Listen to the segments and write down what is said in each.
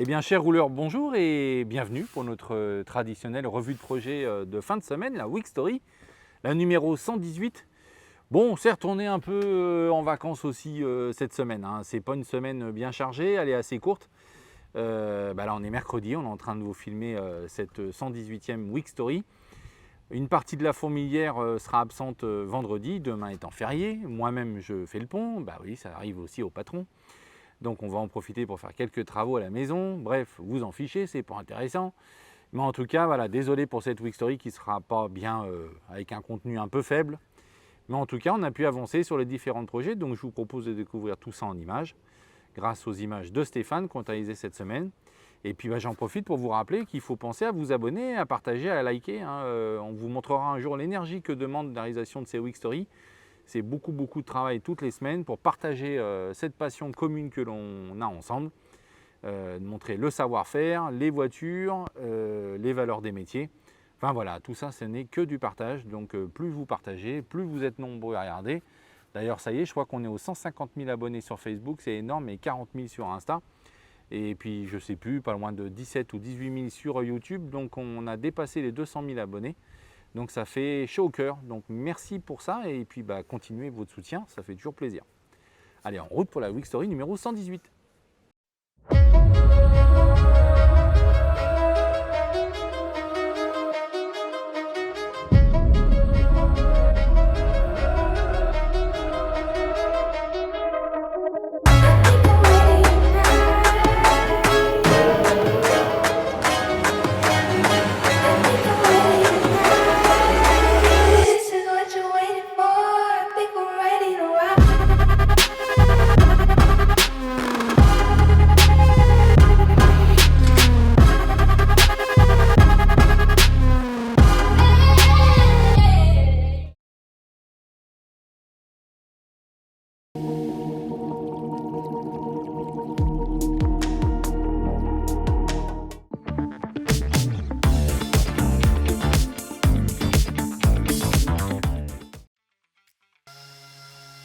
Eh bien, chers rouleurs, bonjour et bienvenue pour notre traditionnelle revue de projet de fin de semaine, la Week Story, la numéro 118. Bon, certes, on est un peu en vacances aussi cette semaine. C'est pas une semaine bien chargée, elle est assez courte. Là, on est mercredi, on est en train de vous filmer cette 118e Week Story. Une partie de la fourmilière sera absente vendredi, demain étant férié. Moi-même, je fais le pont. Bah oui, ça arrive aussi au patron. Donc on va en profiter pour faire quelques travaux à la maison. Bref, vous en fichez, c'est pas intéressant. Mais en tout cas, voilà, désolé pour cette Week Story qui ne sera pas bien avec un contenu un peu faible. Mais en tout cas, on a pu avancer sur les différents projets. Donc je vous propose de découvrir tout ça en images, grâce aux images de Stéphane qu'on a réalisées cette semaine. Et puis j'en profite pour vous rappeler qu'il faut penser à vous abonner, à partager, à liker. On vous montrera un jour l'énergie que demande la réalisation de ces Week Story. C'est beaucoup de travail toutes les semaines pour partager cette passion commune que l'on a ensemble, de montrer le savoir-faire, les voitures, les valeurs des métiers. Enfin voilà, tout ça, ce n'est que du partage. Donc plus vous partagez, plus vous êtes nombreux à regarder. D'ailleurs, ça y est, je crois qu'on est aux 150 000 abonnés sur Facebook, c'est énorme, et 40 000 sur Insta. Et puis, je ne sais plus, pas loin de 17 ou 18 000 sur YouTube. Donc on a dépassé les 200 000 abonnés. Donc ça fait chaud au cœur, donc merci pour ça et puis continuez votre soutien, ça fait toujours plaisir. Allez, en route pour la Week Story numéro 118.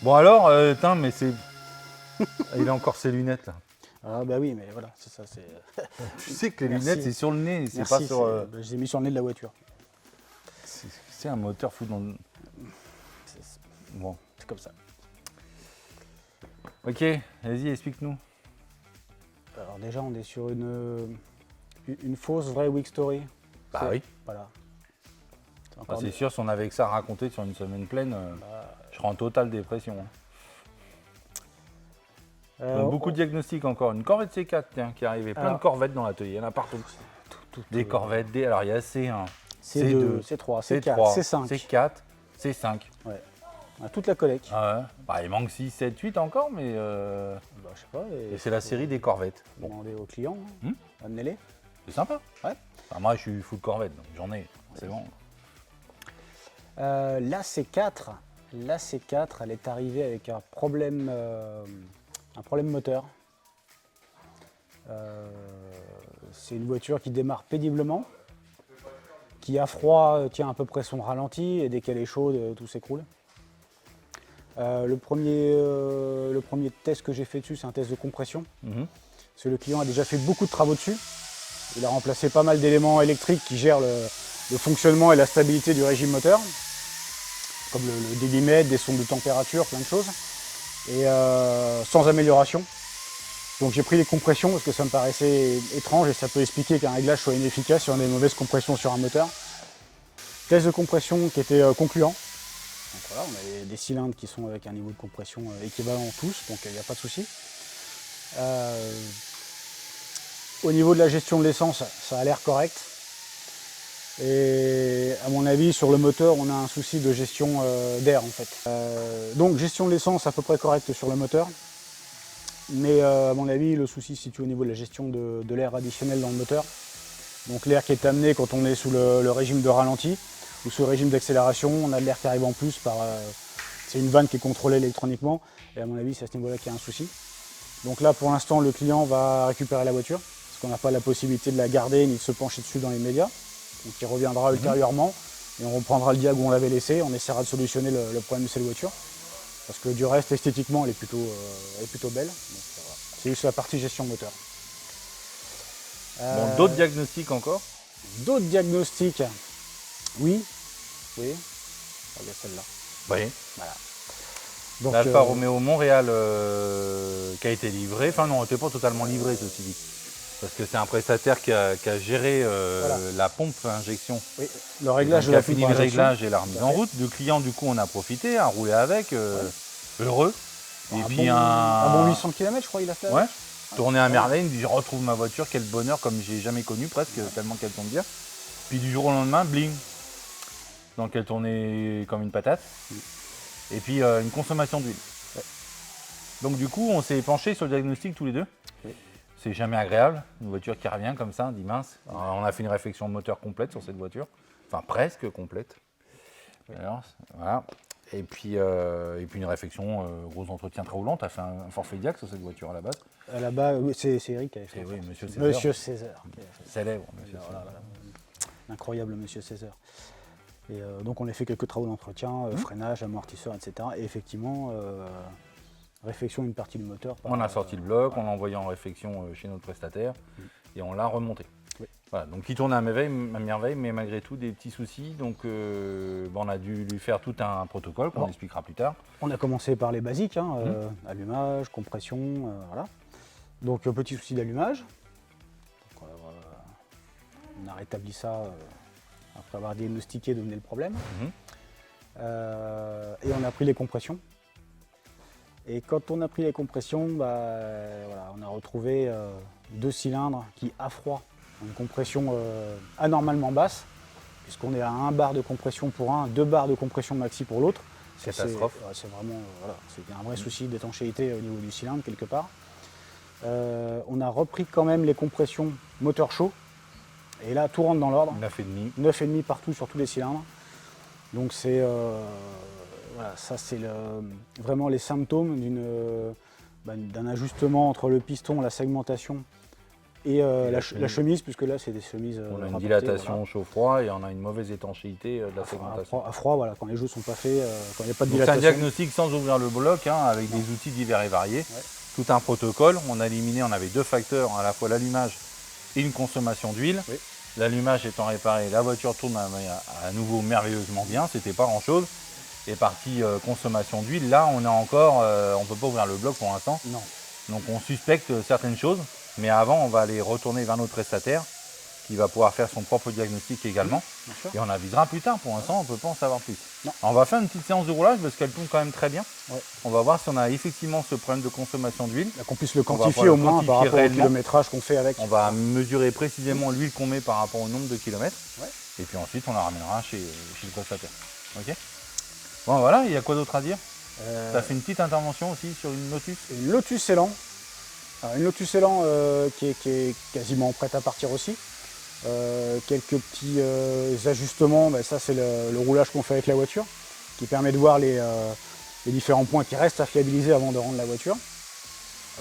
Bon alors, mais c'est... Il a encore ses lunettes là. Ah bah oui, mais voilà, c'est ça, c'est... Tu sais que les Merci. lunettes c'est sur le nez, c'est Merci, pas sur... je les ai mis sur le nez de la voiture. C'est un moteur fou dans le... Bon. C'est comme ça. Ok, vas-y, explique-nous. Alors déjà, on est sur une fausse vraie Week Story. Bah oui. Voilà. C'est sûr, si on avait que ça à raconter sur une semaine pleine, je serais en totale dépression. Beaucoup de diagnostics encore. Une Corvette C4 tiens, qui est arrivée. Plein de Corvettes dans l'atelier, il y en a partout. Des Corvettes, alors il y a C1, C2, C3, C4, C5. C4, C5. Ouais. On a toute la collecte. Ah ouais. Il manque 6, 7, 8 encore, mais... je sais pas. Et c'est la série des Corvettes. Bon. Demandez aux clients, amenez-les. C'est sympa. Ouais. Enfin, moi, je suis full Corvette, donc j'en ai, c'est bon. La C4, elle est arrivée avec un problème moteur. C'est une voiture qui démarre péniblement, qui a froid tient à peu près son ralenti et dès qu'elle est chaude, tout s'écroule. Le premier test que j'ai fait dessus, c'est un test de compression. Parce que le client a déjà fait beaucoup de travaux dessus. Il a remplacé pas mal d'éléments électriques qui gèrent le fonctionnement et la stabilité du régime moteur, comme le délimètre, des sondes de température, plein de choses, et sans amélioration. Donc j'ai pris les compressions parce que ça me paraissait étrange et ça peut expliquer qu'un réglage soit inefficace si on a une mauvaise compression sur un moteur. Test de compression qui était concluant. Donc voilà, on a des cylindres qui sont avec un niveau de compression équivalent tous, donc il n'y a pas de souci. Au niveau de la gestion de l'essence, ça a l'air correct. Et à mon avis, sur le moteur, on a un souci de gestion d'air en fait. Donc gestion de l'essence à peu près correcte sur le moteur. Mais à mon avis, le souci se situe au niveau de la gestion de l'air additionnel dans le moteur. Donc l'air qui est amené quand on est sous le régime de ralenti ou sous le régime d'accélération, on a de l'air qui arrive en plus par... c'est une vanne qui est contrôlée électroniquement. Et à mon avis, c'est à ce niveau-là qu'il y a un souci. Donc là, pour l'instant, le client va récupérer la voiture. Parce qu'on n'a pas la possibilité de la garder ni de se pencher dessus dans les médias. Donc il reviendra ultérieurement et on reprendra le diag où on l'avait laissé. On essaiera de solutionner le problème de cette voiture. Parce que du reste, esthétiquement, elle est plutôt belle. Voilà. C'est juste la partie gestion moteur. Bon, d'autres diagnostics encore? D'autres diagnostics. Oui. Oui. Ah, il y a celle-là. Oui. Voilà. Donc, L'Alfa Romeo Montréal qui a été livré. Enfin non, elle n'était pas totalement livré ceci dit. Parce que c'est un prestataire qui a géré Voilà. la pompe à injection. oui, le réglage Donc, de il la a fini pompe le à injection. réglage et la remise en route. Le client du coup on a profité, a roulé avec, heureux. Et puis un bon 800 km, je crois, il a fait. Ouais. Tourné à merveille, il me dit je retrouve ma voiture, quel bonheur comme j'ai jamais connu presque, tellement qu'elle tombe bien. Puis du jour au lendemain, bling. Donc elle tournait comme une patate. Et puis une consommation d'huile. Ouais. Donc du coup on s'est penché sur le diagnostic tous les deux. Oui. C'est jamais agréable, une voiture qui revient comme ça, on dit mince. Alors, on a fait une réflexion moteur complète sur cette voiture, enfin presque complète. Oui. Alors, voilà. Et puis une réflexion, gros entretien très roulant. Tu as fait un forfait diac sur cette voiture à la base. Là-bas, oui, c'est Eric qui avait fait. Oui, monsieur César. Monsieur César. Célèbre, monsieur Voilà, César. Incroyable Monsieur César. Et donc on a fait quelques travaux d'entretien, freinage, amortisseur, etc. Et effectivement, réflexion d'une partie du moteur. On a sorti le bloc, on l'a envoyé en réflexion chez notre prestataire et on l'a remonté. Oui. Voilà, donc il tournait à merveille, mais malgré tout des petits soucis. Donc on a dû lui faire tout un protocole qu'on expliquera plus tard. On a commencé par les basiques, allumage, compression, voilà. Donc petit souci d'allumage. Donc, on a rétabli ça après avoir diagnostiqué d'où venait le problème. Et on a pris les compressions. Et quand on a pris les compressions, voilà, on a retrouvé 2 cylindres qui, à froid, ont une compression anormalement basse, puisqu'on est à 1 bar de compression pour un, 2 bars de compression maxi pour l'autre. Catastrophe. C'est vraiment, voilà, c'est un vrai souci d'étanchéité au niveau du cylindre quelque part. On a repris quand même les compressions moteur chaud. Et là, tout rentre dans l'ordre. 9,5. 9,5 partout sur tous les cylindres. Donc c'est voilà, ça c'est vraiment les symptômes d'un ajustement entre le piston, la segmentation et la chemise, puisque là c'est des chemises. On a une rapportées, dilatation voilà. chaud-froid et on a une mauvaise étanchéité de la segmentation. À froid, voilà, quand les jeux sont pas faits, quand il n'y a pas de Donc c'est un dilatation. diagnostic sans ouvrir le bloc, avec des outils divers et variés. Ouais. Tout un protocole. On a éliminé, on avait 2 facteurs, à la fois l'allumage et une consommation d'huile. Oui. L'allumage étant réparé, la voiture tourne à nouveau merveilleusement bien, c'était pas grand chose. Et partie consommation d'huile, là on a encore, on ne peut pas ouvrir le bloc pour l'instant. Non. Donc on suspecte certaines choses, mais avant on va aller retourner vers notre prestataire qui va pouvoir faire son propre diagnostic également. Et on avisera plus tard, pour l'instant on ne peut pas en savoir plus. Alors, on va faire une petite séance de roulage parce qu'elle tourne quand même très bien. Ouais. On va voir si on a effectivement ce problème de consommation d'huile. Qu'on puisse le quantifier au moins par rapport au kilométrage qu'on fait avec. On va mesurer précisément l'huile qu'on met par rapport au nombre de kilomètres. Ouais. Et puis ensuite on la ramènera chez le prestataire. Ok. Bon voilà, il y a quoi d'autre à dire? Tu as fait une petite intervention aussi sur une Lotus? Une Lotus Elan. Alors, une Lotus Elan qui est quasiment prête à partir aussi. Quelques petits ajustements, ça c'est le roulage qu'on fait avec la voiture, qui permet de voir les différents points qui restent à fiabiliser avant de rendre la voiture.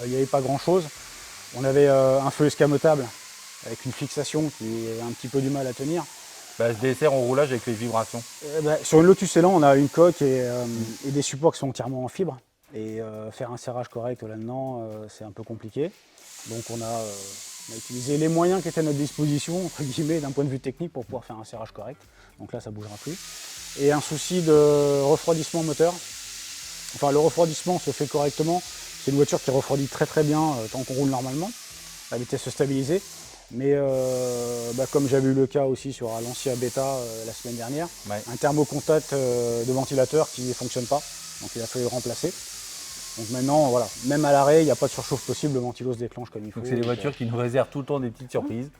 Il n'y avait pas grand chose. On avait un feu escamotable avec une fixation qui a un petit peu du mal à tenir. Se dessert au roulage avec les vibrations. Sur une Lotus Elan, on a une coque et des supports qui sont entièrement en fibre. Et faire un serrage correct là-dedans, c'est un peu compliqué. Donc on a utilisé les moyens qui étaient à notre disposition, entre guillemets, d'un point de vue technique pour pouvoir faire un serrage correct. Donc là, ça ne bougera plus. Et un souci de refroidissement moteur. Enfin, le refroidissement se fait correctement. C'est une voiture qui refroidit très très bien tant qu'on roule normalement, à vitesse stabilisée. Mais comme j'avais eu le cas aussi sur Lancia Beta la semaine dernière, un thermocontact de ventilateur qui ne fonctionne pas. Donc il a fallu le remplacer. Donc maintenant, voilà, même à l'arrêt, il n'y a pas de surchauffe possible, le ventilo se déclenche comme il faut. Donc c'est des voitures qui nous réservent tout le temps des petites surprises.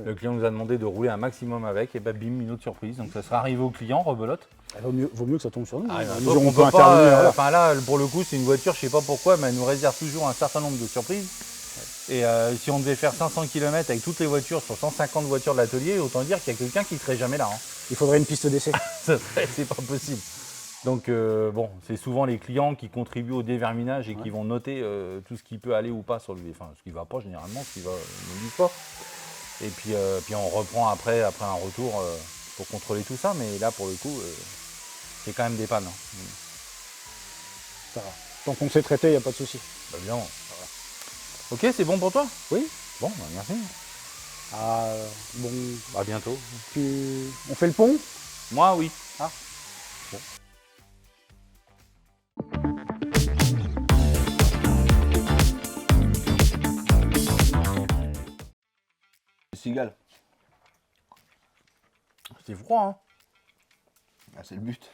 Le client nous a demandé de rouler un maximum avec, et bim, une autre surprise. Donc ça sera arrivé au client, rebelote. Vaut mieux que ça tombe sur nous. On peut intervenir. Enfin là, pour le coup, c'est une voiture, je ne sais pas pourquoi, mais elle nous réserve toujours un certain nombre de surprises. Et si on devait faire 500 km avec toutes les voitures sur 150 voitures de l'atelier, autant dire qu'il y a quelqu'un qui ne serait jamais là. Il faudrait une piste d'essai. C'est pas possible. Donc c'est souvent les clients qui contribuent au déverminage et qui vont noter tout ce qui peut aller ou pas sur lui. Enfin, ce qui ne va pas généralement, ce qui va, ils ne disent pas. Et puis on reprend après un retour pour contrôler tout ça. Mais là, pour le coup, c'est quand même des pannes. Ça va. Tant qu'on sait traiter, il n'y a pas de souci. Évidemment. Voilà. Ok, c'est bon pour toi? Oui. Bon, merci. Ah, bon, À bientôt. on fait le pont? Moi, oui. Ah. Bon. Cigale. C'est froid, hein. Ah, c'est le but.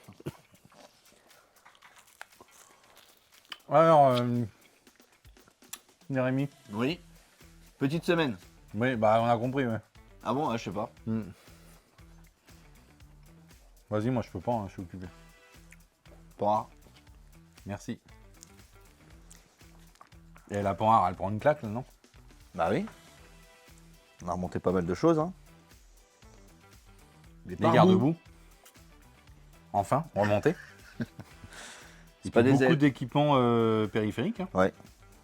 Alors, Jérémy. Oui. Petite semaine. Oui, bah on a compris, ouais. Ah bon, ah, je sais pas. Vas-y, moi je peux pas, hein, je suis occupé. Pas. Merci. Et la Panhard, elle prend une claque, là, non? Bah oui. On a remonté pas mal de choses, hein. Les garde-boue. Enfin, remonté. C'est pas des Beaucoup ailes. d'équipements périphériques. Hein. Ouais.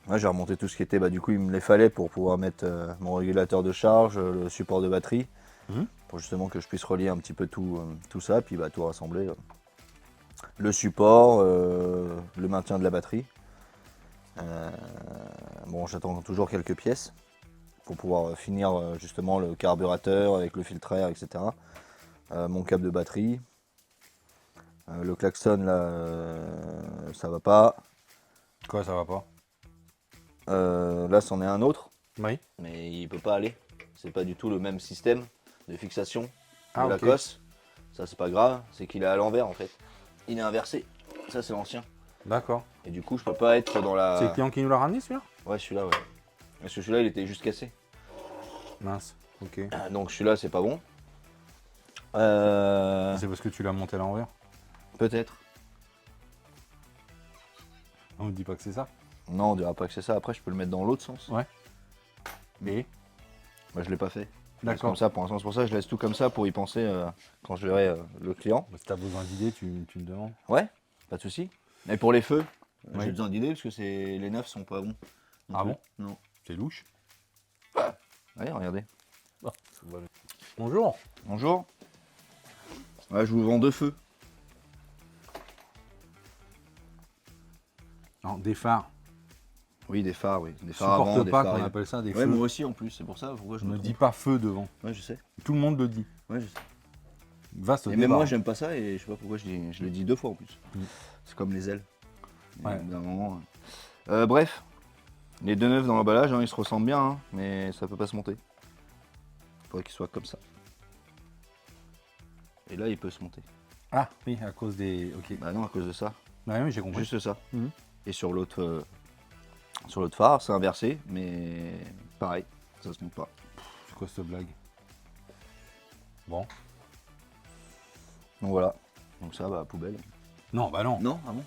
Ouais, j'ai remonté tout ce qui était, bah du coup il me les fallait pour pouvoir mettre mon régulateur de charge, le support de batterie, pour justement que je puisse relier un petit peu tout ça, puis bah tout rassembler. Le support, le maintien de la batterie. Bon, j'attends toujours quelques pièces pour pouvoir finir justement le carburateur avec le filtre air, etc. Mon câble de batterie. Le klaxon là, ça va pas. Quoi, ça va pas? Là, c'en est un autre, Oui. mais il peut pas aller. C'est pas du tout le même système de fixation Ah, de la ok. cosse. Ça, c'est pas grave, c'est qu'il est à l'envers en fait. Il est inversé. Ça, c'est l'ancien. D'accord. Et du coup, je peux pas être dans la. C'est le client qui nous l'a ramené, celui-là? Ouais, celui-là, ouais. Parce que celui-là, il était juste cassé. Mince, ok. Donc celui-là, c'est pas bon. C'est parce que tu l'as monté à l'envers? Peut-être. On ne dit pas que c'est ça. Non, on dira pas que c'est ça. Après, je peux le mettre dans l'autre sens. Ouais. Mais Bah, je l'ai pas fait. C'est d'accord. comme ça, pour l'instant, c'est pour ça que je laisse tout comme ça pour y penser quand je verrai le client. Si tu as besoin d'idées, tu me demandes. Ouais, pas de souci. Et pour les feux, Oui. j'ai besoin d'idées parce que les neufs sont pas bons. non Ah plus. bon? Non. C'est louche. Allez, regardez. Bonjour. Bonjour. Ouais, je vous vends 2 feux. Non, des phares. Oui, des phares, oui. Des Je phares avant, supporte des pas phares qu'on arrière. appelle ça des Ouais, feux. moi aussi en plus, c'est pour ça. Pourquoi je Je me ne dis trompe. pas feu devant. Ouais, je sais. Tout le monde le dit. Ouais, je sais. Vaste Et débat. même moi, j'aime pas ça et je sais pas pourquoi je l'ai dit 2 fois en plus. Mm. C'est comme les ailes. Ouais. D'un moment. Bref, les 2 neufs dans l'emballage, hein, ils se ressemblent bien, hein, mais ça peut pas se monter. Faudrait qu'ils soient comme ça. Et là, il peut se monter. Ah oui, à cause des. Ok. Bah non, à cause de ça. Ouais, oui, j'ai compris. Juste ça. Mhm. Et sur l'autre phare, c'est inversé, mais pareil, ça se monte pas. C'est quoi cette blague? Bon. Donc voilà. Donc ça, bah poubelle. Non, bah non. Non, ah bon.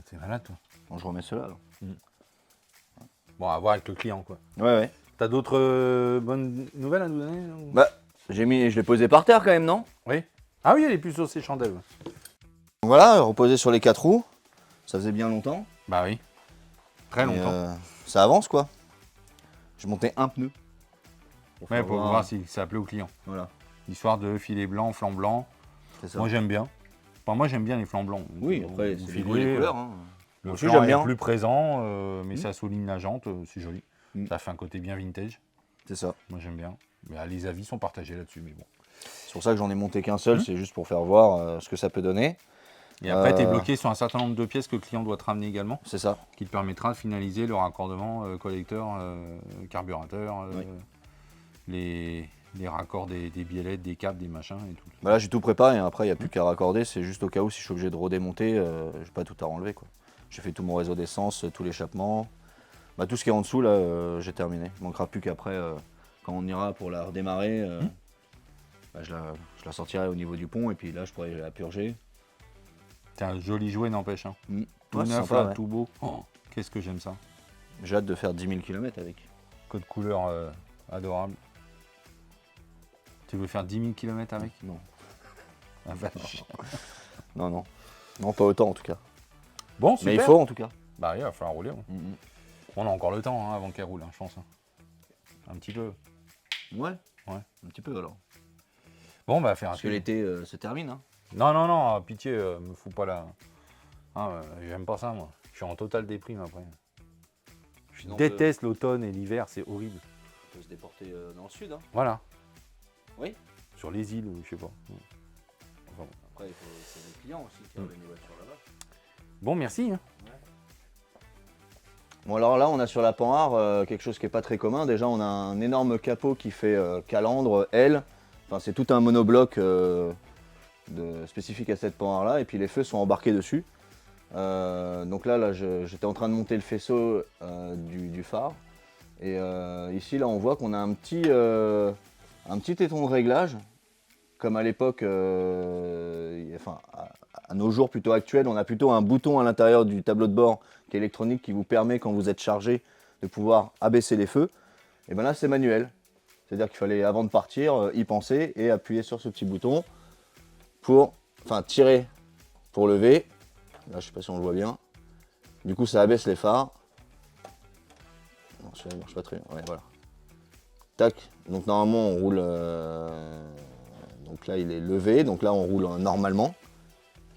T'es malade, toi. Bon, je remets cela alors. Bon, à voir avec le client, quoi. Ouais, ouais. T'as d'autres bonnes nouvelles à nous donner ou- Bah, je l'ai posé par terre quand même, non? Oui. Ah oui, elle est plus sur ses chandelles. Ouais. Donc voilà, reposé sur les 4 roues. Ça faisait bien longtemps. Bah oui. Très Et, longtemps. ça avance quoi. Je montais un pneu. Pour Ouais, faire pour voir si ça plaît au client. Voilà, Histoire de filet blanc, flanc blanc. c'est ça. Moi, j'aime bien. Enfin, moi, j'aime bien les flancs blancs. Oui, Ou- après, ou c'est filet, les goûts et les couleurs. Hein. Le Aussi, flanc j'aime est bien. plus présent, mais ça souligne la jante, c'est joli. Mm. Ça fait un côté bien vintage. C'est ça. Moi, j'aime bien. Mais, les avis sont partagés là-dessus, mais bon. C'est pour ça que j'en ai monté qu'un seul, c'est juste pour faire voir ce que ça peut donner. Et après, tu es bloqué sur un certain nombre de pièces que le client doit te ramener également, C'est ça. qui te permettra de finaliser le raccordement collecteur, carburateur, Oui. les raccords des biellettes, des câbles, des machins et tout. Bah là, j'ai tout préparé. Hein. Après, il n'y a plus qu'à raccorder. C'est juste au cas où si je suis obligé de redémonter, je n'ai pas tout à enlever. J'ai fait tout mon réseau d'essence, tout l'échappement. Bah, tout ce qui est en dessous, là, j'ai terminé. Il ne manquera plus qu'après, quand on ira pour la redémarrer, bah, je la sortirai au niveau du pont et puis là, je pourrai la purger. C'est un joli jouet, n'empêche. Hein. Tout Ouais, c'est neuf, sympa, là, ouais. tout beau. Oh, qu'est-ce que j'aime ça. J'ai hâte de faire 10 000 km avec. Code couleur adorable. Tu veux faire 10 000 km avec? Non. Ah, vache. Non, non. Non, pas autant en tout cas. Bon, super. Mais il faut en tout cas. Bah, il va falloir rouler. Ouais. On a encore le temps avant qu'elle roule, hein, je pense. Hein. Un petit peu. Ouais. Ouais. Un petit peu alors. Bon, bah, faire un Parce que truc. l'été se termine. Hein. Non, non, non, pitié, me fous pas là. Hein, j'aime pas ça, moi. Je suis en totale déprime après. Je Non, déteste l'automne et l'hiver, c'est horrible. peut se déporter dans le sud. Hein. Voilà. Oui. Sur les îles, ou je sais pas. Enfin, bon. Après, c'est les clients aussi qui ramènent les voitures là-bas. Bon, merci. Hein. Bon, alors là, on a sur la Panhard quelque chose qui n'est pas très commun. Déjà, on a un énorme capot qui fait calandre, aile. Enfin, c'est tout un monobloc spécifique à cette Panhard-là. Et puis les feux sont embarqués dessus. Donc là j'étais en train de monter le faisceau du phare. Et ici, là, on voit qu'on a un petit éton de réglage. Comme à l'époque, enfin, à nos jours plutôt actuels, on a plutôt un bouton à l'intérieur du tableau de bord qui est électronique qui vous permet, quand vous êtes chargé, de pouvoir abaisser les feux. Et bien là, c'est manuel. C'est-à-dire qu'il fallait, avant de partir, y penser et appuyer sur ce petit bouton pour, enfin, tirer pour lever. Là, je ne sais pas si on le voit bien. Du coup, ça abaisse les phares. Non, celui-là ne marche pas très bien. Ouais, voilà. Tac. Donc normalement, on roule. Donc là, il est levé. Donc là, on roule normalement.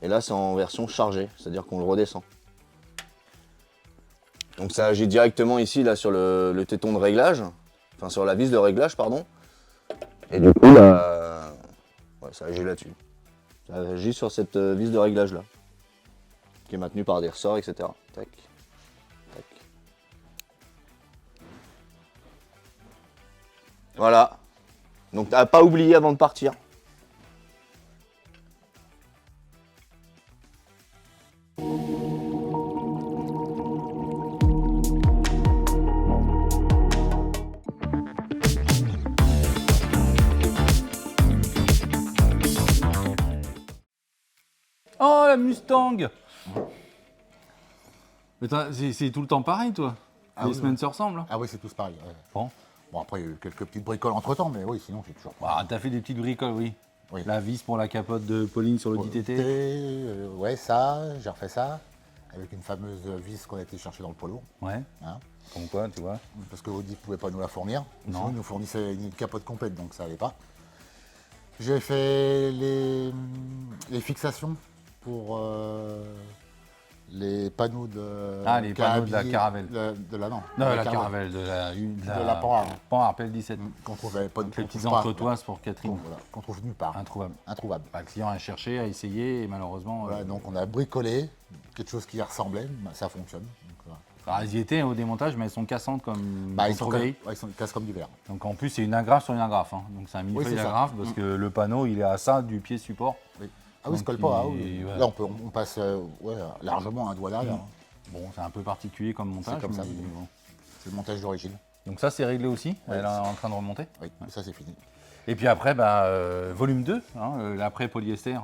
Et là, c'est en version chargée, c'est-à-dire qu'on le redescend. Donc ça agit directement ici, là, sur le téton de réglage. Enfin, sur la vis de réglage, pardon. Et du coup, là, ouais, ça agit là-dessus. Ça agit sur cette vis de réglage là, qui est maintenue par des ressorts, etc. Tac, tac. Voilà. Donc, à pas oublier avant de partir. Oh, la Mustang! Mais c'est tout le temps pareil, toi? Ah Les oui, semaines oui. se ressemblent, hein? Ah oui, c'est tous pareil. Ouais. Bon. Bon, après, il y a eu quelques petites bricoles entre temps, mais oui, sinon, c'est toujours pareil. Bah, t'as fait des petites bricoles, oui. Oui. La vis pour la capote de Pauline sur l'Audi TT. Ouais, ça, j'ai refait ça, avec une fameuse vis qu'on a été chercher dans le poids lourd. Ouais. Hein, Comme quoi, tu vois. parce que Audi ne pouvait pas nous la fournir. Non. Sinon, ils nous fournissaient une capote complète, donc ça n'allait pas. J'ai fait les fixations pour les panneaux de. Ah, les panneaux de la Caravelle. De la non. Non, de la Caravelle, de la Panhard. Panhard PL17. Qu'on trouvait pas Donc les petites trouve pas, entretoises pour Catherine. voilà, qu'on trouve nulle part. Introuvable. Introuvable. Bah, le client a cherché, a essayé, et malheureusement. Voilà, donc on a bricolé quelque chose qui y ressemblait, bah, ça fonctionne. Donc, voilà. Alors, elles y étaient au démontage, mais elles sont cassantes comme Bah, on ils sont surveille. ils sont cassent comme du verre. Donc en plus, c'est une agrafe sur une agrafe. Hein. Donc c'est un millefeuille c'est ça. d'agrafe parce que le panneau, il est à ça du pied support. Oui. Ah oui, Donc, se colle pas. Ah, il- oui. voilà. Là, on passe ouais, largement un doigt derrière. Bon, c'est un peu particulier comme montage. comme ça, mais oui. bon. C'est le montage d'origine. Donc ça, c'est réglé aussi. Ouais, Elle est en train de remonter. Oui, ça c'est fini. Et puis après, bah, volume 2, hein, l'après-polyester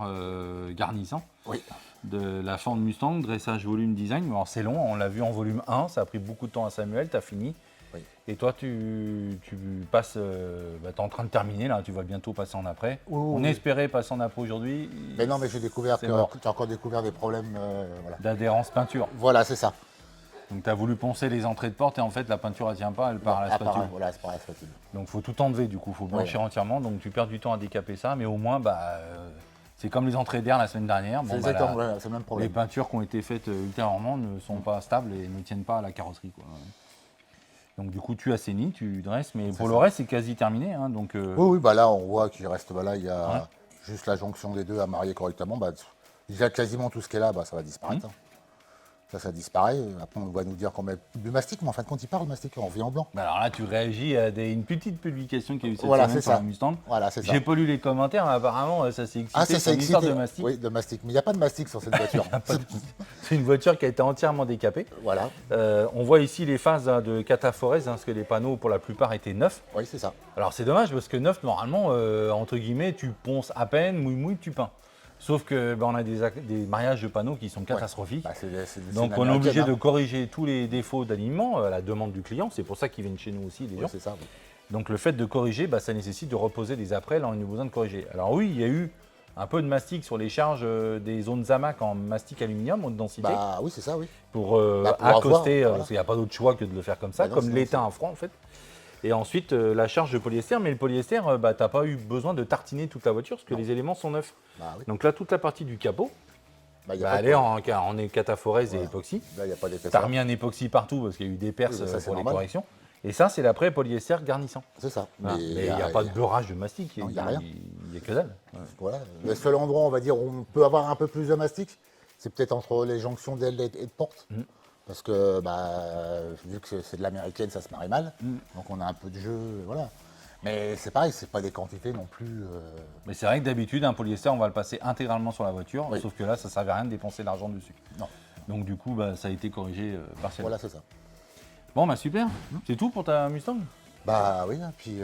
garnissant Oui. de la Ford Mustang, dressage volume design. Alors c'est long, on l'a vu en volume 1, ça a pris beaucoup de temps à Samuel, tu as fini. Oui. Et toi, tu passes, bah, tu es en train de terminer, là, tu vas bientôt passer en après. Oui, On oui. espérait passer en après aujourd'hui. Mais non, mais j'ai découvert C'est mort. que tu as encore découvert des problèmes. Voilà, D'adhérence peinture. voilà c'est ça. Donc tu as voulu poncer les entrées de porte et en fait la peinture elle tient pas, elle part à la spatule. Voilà, c'est par la spatule. Donc il faut tout enlever du coup, il faut blanchir entièrement. Donc tu perds du temps à décaper ça, mais au moins bah, c'est comme les entrées d'air la semaine dernière. C'est Bon, bah, exactement, voilà, c'est le même les problème. peintures qui ont été faites ultérieurement ne sont pas stables et ne tiennent pas à la carrosserie, quoi. Donc du coup tu assainis, tu dresses, mais pour le reste c'est quasi terminé. Hein, donc, Oui, oui, bah là, on voit qu'il reste, bah là, il y a Ouais. juste la jonction des deux à marier correctement. Bah, il y a quasiment tout ce qui est là, bah, ça va disparaître. hein. Ça disparaît. Après, on va nous dire qu'on met du mastic, mais en fin de compte, il part le mastic, on revient en blanc. bah, alors là tu réagis à une petite publication qu'il y a eu cette Voilà, semaine c'est sur ça. la Mustang. Voilà, c'est ça. J'ai pas lu les commentaires, mais apparemment ça s'est excité. Ah, ça sur c'est une histoire excité. de mastic. Oui, de mastic. Mais il n'y a pas de mastic sur cette voiture. C'est une voiture qui a été entièrement décapée. Voilà. On voit ici les phases de cataphorèse, parce que les panneaux pour la plupart étaient neufs. Oui, c'est ça. Alors c'est dommage parce que neuf, normalement, entre guillemets, tu ponces à peine, mouille, tu peins. Sauf que on a des mariages de panneaux qui sont catastrophiques. Bah, Donc on est obligé de corriger tous les défauts d'alignement à la demande du client. C'est pour ça qu'ils viennent chez nous aussi, les gens. c'est ça. Oui. Donc le fait de corriger, ça nécessite de reposer des après, là on a besoin de corriger. Alors oui, il y a eu un peu de mastic sur les charges des zones Zamac en mastic aluminium, haute densité, Bah oui, c'est ça, oui. pour pour accoster, avoir, voilà. parce qu'il n'y a pas d'autre choix que de le faire comme ça, Bah non, comme sinon, l'étain à froid en fait. Et ensuite la charge de polyester, mais le polyester, t'as pas eu besoin de tartiner toute la voiture parce que les éléments sont neufs. Bah oui. Donc là, toute la partie du capot, Bah, il y a pas elle de- est en cataphorèse et Voilà. époxy. Là, il n'y a pas T'as d'épaisseur. remis un époxy partout parce qu'il y a eu des perces Oui, mais ça, c'est pour les normal. corrections. Et ça, c'est l'après polyester garnissant. C'est ça. Voilà. Mais il n'y a pas de beurrage de mastic. Non, il y a rien. Il n'y a que dalle. Voilà. Le seul endroit, on va dire, où on peut avoir un peu plus de mastic, c'est peut-être entre les jonctions d'aile et de porte. Parce que, vu que c'est de l'américaine, ça se marie mal. Donc on a un peu de jeu, voilà. Mais c'est pareil, c'est pas des quantités non plus. Mais c'est vrai que d'habitude, un polyester, on va le passer intégralement sur la voiture. Oui. Sauf que là, ça ne servait à rien de dépenser de l'argent dessus. Non. Donc du coup, ça a été corrigé partiellement. Voilà, c'est ça. Bon, super. C'est tout pour ta Mustang? Bah oui, puis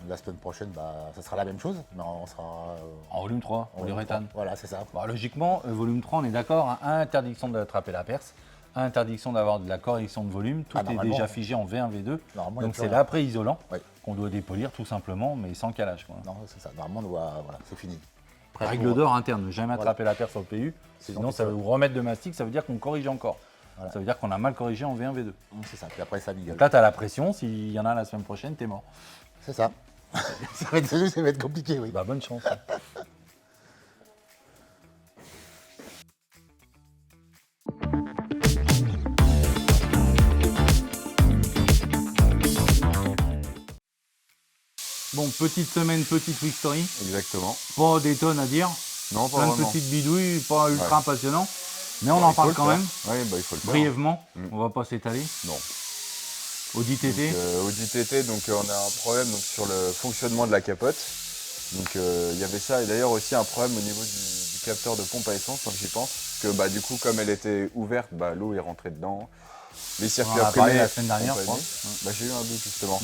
la semaine prochaine, ça sera la même chose, mais on sera En volume 3, en polyuréthane. 3. Voilà, c'est ça. Bon, logiquement, volume 3, on est d'accord, hein, interdiction d'attraper la perce, interdiction d'avoir de la correction de volume, tout est normalement, déjà figé en V1, V2. Normalement, il y a Donc plus c'est rien. l'après-isolant Oui. qu'on doit dépolir tout simplement, mais sans calage, quoi. Non, c'est ça. Normalement, voilà, c'est fini. Règle d'or interne, ne jamais attraper la perce sur le PU, C'est sinon donc ça ça. va vous remettre de mastic, ça veut dire qu'on corrige encore. Voilà. Ça veut dire qu'on a mal corrigé en V1, V2. C'est ça. Puis après, ça migueule. Donc là, tu as la pression, s'il y en a la semaine prochaine, t'es mort. C'est ça. ça va être compliqué, oui. Bah bonne chance. Bon, petite semaine, petite week story. Exactement. Pas des tonnes à dire. Non, pas Plein de vraiment. petites bidouilles, pas ultra passionnant. Mais on en Il faut parle le quand faire. même, Oui, il faut le faire. brièvement. On va pas s'étaler. Non. Audi TT. Audi TT, donc on a un problème donc, sur le fonctionnement de la capote. Donc il y avait ça et d'ailleurs aussi un problème au niveau du capteur de pompe à essence quand j'y pense. Parce que du coup comme elle était ouverte, l'eau est rentrée dedans. Les circuits On en a parlé imprimés la semaine dernière, je compagnie. crois. J'ai eu un doute justement.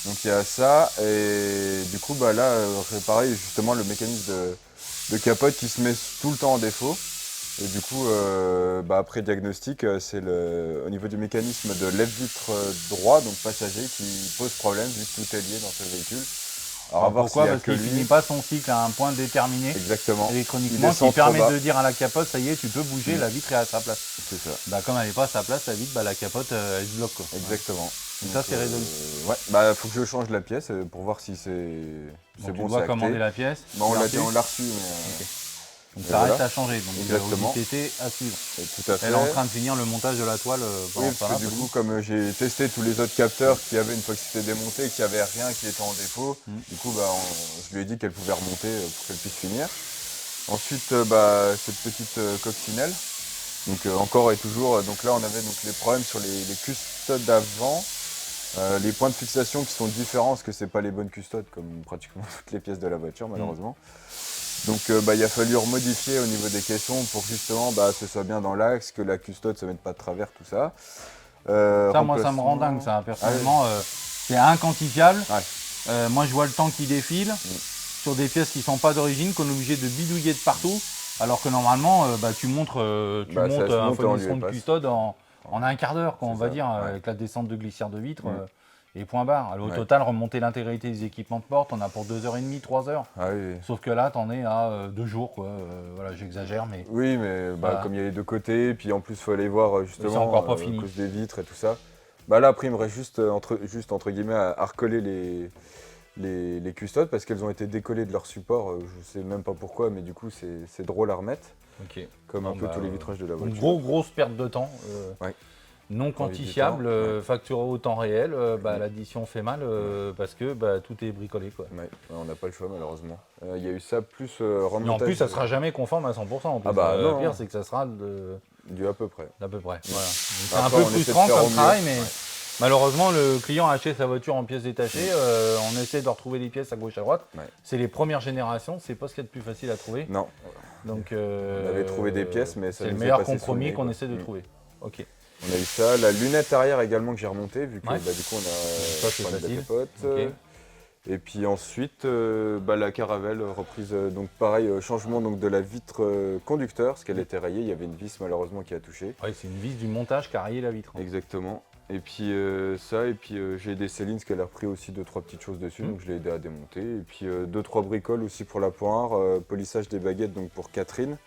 Donc il y a ça et du coup là c'est pareil justement le mécanisme de capote qui se met tout le temps en défaut. Et du coup, après diagnostic, c'est au niveau du mécanisme de lève-vitre droit, donc passager, qui pose problème vu que tout est lié dans ce véhicule. Alors, à voir Pourquoi? s'il y a Parce que qu'il lui. finit pas son cycle à un point déterminé Exactement. électroniquement, Il descend qui permet trop bas. de dire à la capote, ça y est, tu peux bouger, la vitre est à sa place. C'est ça. Comme elle n'est pas à sa place, la vitre, la capote, elle se bloque, quoi. Exactement. Donc ça, c'est résolu. Ouais, faut que je change la pièce pour voir si c'est Donc, tu bon, dois c'est commander acté. la pièce. Non, on reçue. l'a reçu, mais Donc et ça voilà. reste à changer. Donc Exactement. Audi TT à suivre. tout à fait. Elle est en train de finir le montage de la toile pendant Oui, ce parce que temps-là, du coup, comme j'ai testé tous les autres capteurs qui avaient une fois que c'était démonté, qu'il n'y avait rien qui était en défaut, du coup, je lui ai dit qu'elle pouvait remonter pour qu'elle puisse finir. Ensuite, cette petite coccinelle. Donc encore et toujours, donc là on avait donc les problèmes sur les custodes d'avant, les points de fixation qui sont différents parce que c'est pas les bonnes custodes comme pratiquement toutes les pièces de la voiture malheureusement. Donc il a fallu remodifier au niveau des caissons pour que justement ce soit bien dans l'axe, que la custode se mette pas de travers, tout ça. Ça, moi, ça me rend dingue, ça. Personnellement, c'est inquantifiable. Ouais. Moi, je vois le temps qui défile sur des pièces qui sont pas d'origine, qu'on est obligé de bidouiller de partout. Alors que normalement, tu montes ça se un monte en fournissement lieu et de passe. custode en un quart d'heure, on va ça, dire, ouais. avec la descente de glissière de vitre. Et point barre. Alors, au Ouais. total, remonter l'intégralité des équipements de porte, on a pour 2h30, 3h. Ah oui. Sauf que là, t'en es à 2 jours, quoi. Voilà, j'exagère, mais Oui, mais Voilà. comme il y a les deux côtés, puis en plus il faut aller voir justement c'est encore pas fini. à cause des vitres et tout ça. Là après il me reste juste entre guillemets à recoller les custodes parce qu'elles ont été décollées de leur support, je sais même pas pourquoi, mais du coup c'est drôle à remettre, ok. comme un peu tous les vitrages de la Donc, voiture. grosse perte de temps. Ouais. Non quantifiable, facturé au temps réel, l'addition fait mal parce que tout est bricolé, quoi. Ouais, on n'a pas le choix malheureusement. Il y a eu ça plus Mais remontage. en plus, ça sera jamais conforme à 100%. En plus. non. Le pire, c'est que ça sera Du à peu près. d'à peu près. Voilà. Donc, c'est Après, un peu on essaie de frustrant faire comme au mieux. travail, mais Ouais. malheureusement, le client a acheté sa voiture en pièces détachées. On essaie de retrouver les pièces à gauche à droite. Ouais. C'est les premières générations, c'est pas ce qu'il y a de plus facile à trouver. Non, Donc, on avait trouvé des pièces, mais ça c'est le nous est meilleur passé sous le compromis nez, qu'on quoi. essaie de trouver. Ok. on a eu ça, la lunette arrière également que j'ai remontée, vu que Ouais. du coup on a Ça, c'est problème de facile. capote. Ok. Et puis ensuite, la caravelle reprise, donc pareil, changement donc, de la vitre conducteur, parce qu'elle était rayée, il y avait une vis malheureusement qui a touché. Ouais, c'est une vis du montage qui a rayé la vitre. Exactement. Et puis ça, et puis j'ai aidé Céline, parce qu'elle a repris aussi 2-3 petites choses dessus, donc je l'ai aidé à démonter. Et puis 2-3 bricoles aussi pour la poire, polissage des baguettes donc pour Catherine,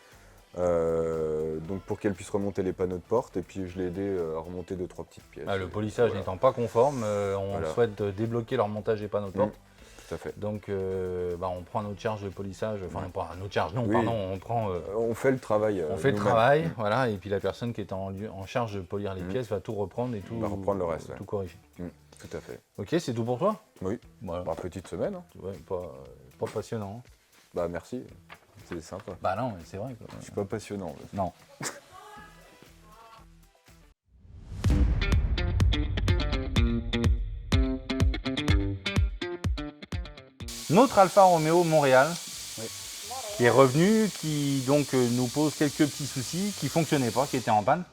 donc pour qu'elle puisse remonter les panneaux de porte. Et puis je l'ai aidé à remonter 2-3 petites pièces. Le polissage Voilà. n'étant pas conforme, on Voilà. souhaite débloquer leur montage des panneaux de porte. Tout à fait. Donc on prend notre charge de polissage, enfin pas notre charge, non, Oui. pardon, on prend On fait le travail. on fait le nous-mêmes. travail, voilà, et puis la personne qui est en charge de polir les pièces va tout reprendre et tout, Va reprendre le reste, tout ouais. corriger. Tout à fait. Ok, c'est tout pour toi? Oui. Voilà. Bah, petite semaine. Hein. Ouais, pas passionnant. Hein. Bah merci. C'est sympa. Bah non, mais c'est vrai. Quoi. Je suis pas passionnant. mais- Non. Notre Alfa Romeo Montréal qui est revenu, qui donc nous pose quelques petits soucis, qui ne fonctionnaient pas, qui étaient en panne.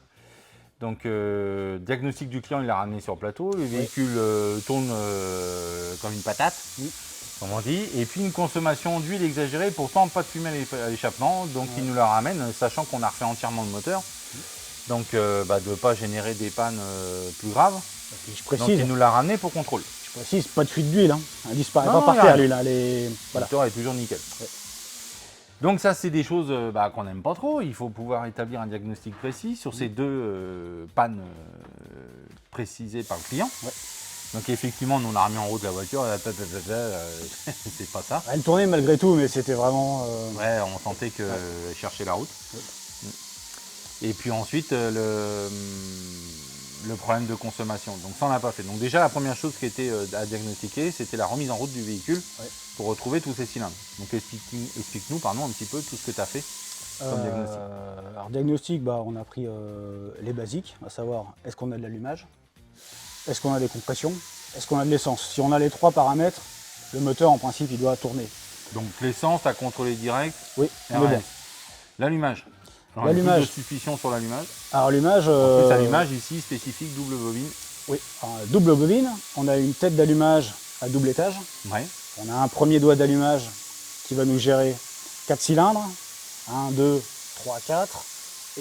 Donc diagnostic du client, il l'a ramené sur plateau, le véhicule tourne comme une patate, comme on dit, et puis une consommation d'huile exagérée, pourtant pas de fumée à l'échappement, donc il nous la ramène, sachant qu'on a refait entièrement le moteur, donc de ne pas générer des pannes plus graves. Et je Donc précise, il nous l'a ramené pour contrôle. pas de fuite d'huile. Hein. Elle disparaît Non, pas par y a terre, rien. lui. Là. Le Voilà. moteur est toujours nickel. Donc ça, c'est des choses qu'on n'aime pas trop. Il faut pouvoir établir un diagnostic précis sur ces deux pannes précisées par le client. Donc effectivement, nous on a remis en route la voiture, c'est pas ça. Elle tournait malgré tout, mais c'était vraiment... Ouais, on sentait qu'elle cherchait la route. Et puis ensuite, le problème de consommation. Donc ça, on n'a pas fait. Donc déjà, la première chose qui était à diagnostiquer, c'était la remise en route du véhicule pour retrouver tous ces cylindres. Donc explique-nous, un petit peu tout ce que tu as fait comme diagnostic. Alors diagnostic, on a pris les basiques, à savoir est-ce qu'on a de l'allumage, est-ce qu'on a des compressions, est-ce qu'on a de l'essence. Si on a les trois paramètres, le moteur en principe il doit tourner. Donc l'essence, tu as contrôlé direct. Oui, on est RS. bon. L'allumage. Alors, L'allumage. Plus de suspicion sur l'allumage. Alors allumage, En plus, allumage ici spécifique double bobine. oui, alors, double bobine, on a une tête d'allumage à double étage, Ouais. on a un premier doigt d'allumage qui va nous gérer 4 cylindres, 1, 2, 3, 4,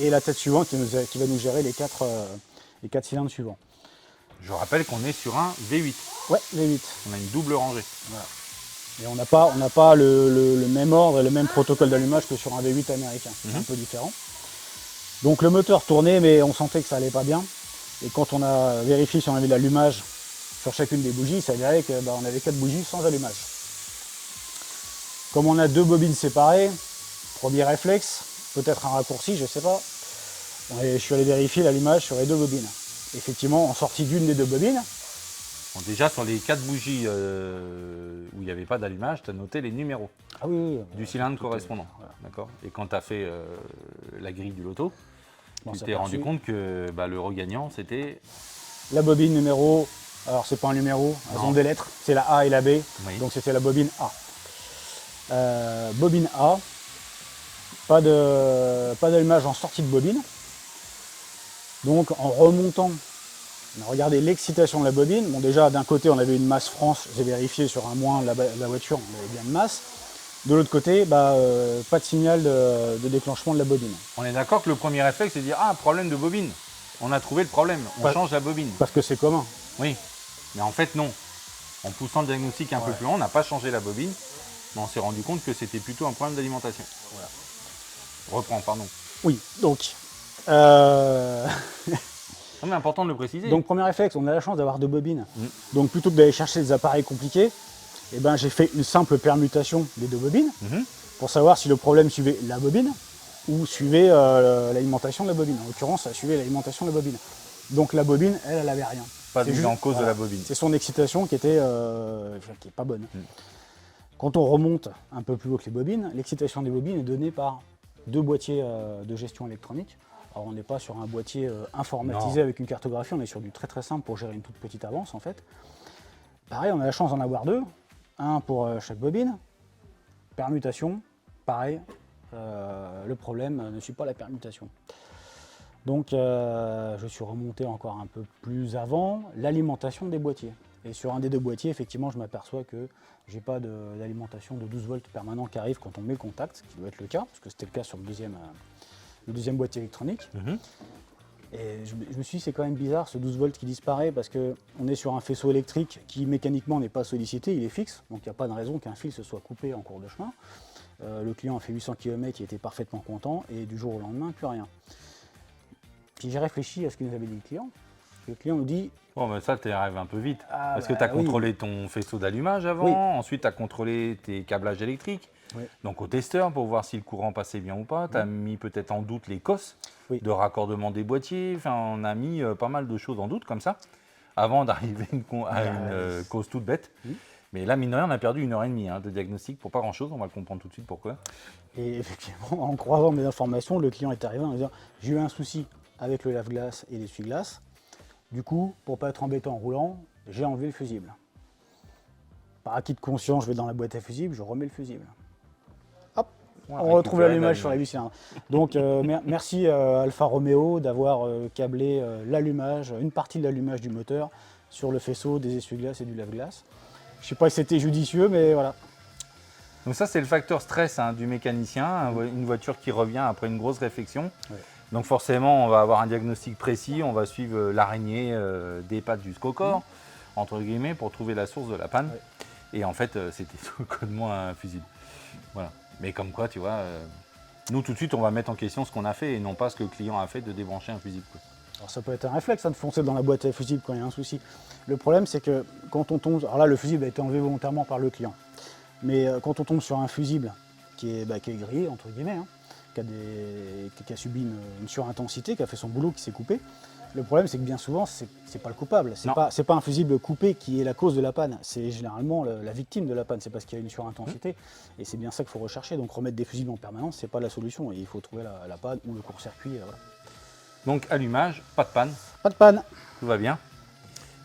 et la tête suivante qui va nous gérer les 4 cylindres suivants. Je rappelle qu'on est sur un V8. Ouais, V8. On a une double rangée. Et on n'a pas le même ordre et le même protocole d'allumage que sur un V8 américain. C'est un peu différent. Donc le moteur tournait, mais on sentait que ça allait pas bien. Et quand on a vérifié si on avait de l'allumage sur chacune des bougies, il s'avérait qu'on avait 4 bougies sans allumage. Comme on a 2 bobines séparées, premier réflexe, peut-être un raccourci, je sais pas. Je suis allé vérifier l'allumage sur les 2 bobines. Effectivement, en sortie d'une des 2 bobines, Bon, déjà, sur les 4 bougies où il n'y avait pas d'allumage, tu as noté les numéros ah oui, du cylindre correspondant. D'accord. Et quand tu as fait la grille du loto, tu t'es rendu compte que le regagnant, c'était... la bobine numéro, alors c'est pas un numéro, elles Non. ont des lettres, c'est la A et la B, Oui. donc c'était la bobine A. Bobine A, pas d'allumage en sortie de bobine. Donc en remontant, on a regardé l'excitation de la bobine. Bon déjà d'un côté on avait une masse France, j'ai vérifié sur un moins la voiture, on avait bien une masse. De l'autre côté, pas de signal de déclenchement de la bobine. On est d'accord que le premier réflexe, c'est de dire « Ah, problème de bobine. On a trouvé le problème. On change la bobine. » Parce que c'est commun. Oui. Mais en fait, non. En poussant le diagnostic un peu plus loin, on n'a pas changé la bobine, mais on s'est rendu compte que c'était plutôt un problème d'alimentation. Voilà. Reprends, pardon. Oui, donc... Non, mais important de le préciser. Donc premier réflexe, on a la chance d'avoir 2 bobines. Donc plutôt que d'aller chercher des appareils compliqués, j'ai fait une simple permutation des 2 bobines pour savoir si le problème suivait la bobine ou suivait l'alimentation de la bobine. En l'occurrence, ça suivait l'alimentation de la bobine. Donc la bobine, elle avait rien. Pas de C'est mise juste- en cause de la bobine. C'est son excitation qui est pas bonne. Quand on remonte un peu plus haut que les bobines, l'excitation des bobines est donnée par 2 boîtiers de gestion électronique. Alors on n'est pas sur un boîtier informatisé avec une cartographie, on est sur du très très simple pour gérer une toute petite avance en fait. Pareil, on a la chance d'en avoir 2, un pour chaque bobine. Permutation, pareil, le problème ne suit pas la permutation. Donc je suis remonté encore un peu plus avant, l'alimentation des boîtiers. Et sur un des 2 boîtiers, effectivement, je m'aperçois que j'ai pas d'alimentation de 12 volts permanent qui arrive quand on met le contact, ce qui doit être le cas, parce que c'était le cas sur le deuxième boîtier électronique. Et je me suis dit, c'est quand même bizarre ce 12 volts qui disparaît parce qu'on est sur un faisceau électrique qui mécaniquement n'est pas sollicité, il est fixe, donc il n'y a pas de raison qu'un fil se soit coupé en cours de chemin. Le client a fait 800 km, il était parfaitement content et du jour au lendemain, plus rien. Puis j'ai réfléchi à ce que nous avait dit le client. Le client nous dit, Bon, mais ça, tu arrives un peu vite. Ah, parce que bah tu as oui. contrôlé ton faisceau d'allumage avant, Oui. ensuite tu as contrôlé tes câblages électriques. Oui. Donc au testeur pour voir si le courant passait bien ou pas. Tu as mis peut-être en doute les cosses Oui. de raccordement des boîtiers. Enfin, on a mis pas mal de choses en doute comme ça. avant d'arriver à une cause toute bête. Mais là, mine de rien, on a perdu 1h30 de diagnostic pour pas grand-chose. On va le comprendre tout de suite pourquoi. Et effectivement, en croisant mes informations, le client est arrivé en disant « J'ai eu un souci avec le lave-glace et l'essuie-glace. Du coup, pour pas être embêté en roulant, j'ai enlevé le fusible. Par acquis de conscience, je vais dans la boîte à fusible, je remets le fusible. » Hop, on retrouve l'allumage sur la 8 cylindres. Donc, merci Alfa Romeo d'avoir câblé l'allumage, une partie de l'allumage du moteur sur le faisceau des essuie-glaces et du lave-glace. Je ne sais pas si c'était judicieux, mais voilà. Donc ça, c'est le facteur stress du mécanicien, une voiture qui revient après une grosse réflexion. Ouais. Donc forcément, on va avoir un diagnostic précis, on va suivre l'araignée des pattes jusqu'au corps, entre guillemets, pour trouver la source de la panne. Ouais. Et en fait, c'était tout codement un fusible. Voilà. Mais comme quoi, tu vois, nous tout de suite, on va mettre en question ce qu'on a fait et non pas ce que le client a fait de débrancher un fusible, quoi. Alors ça peut être un réflexe de foncer dans la boîte à fusible quand il y a un souci. Le problème, c'est que quand on tombe... Alors là, le fusible a été enlevé volontairement par le client. Mais quand on tombe sur un fusible qui est grillé, entre guillemets, qui a subi une surintensité, qui a fait son boulot, qui s'est coupé, le problème, c'est que bien souvent, c'est pas le coupable. C'est pas un fusible coupé qui est la cause de la panne. C'est généralement la victime de la panne. C'est parce qu'il y a une surintensité. Et c'est bien ça qu'il faut rechercher. Donc remettre des fusibles en permanence, c'est pas la solution. Et il faut trouver la panne ou le court-circuit. Voilà. Donc allumage, pas de panne. Pas de panne. Tout va bien.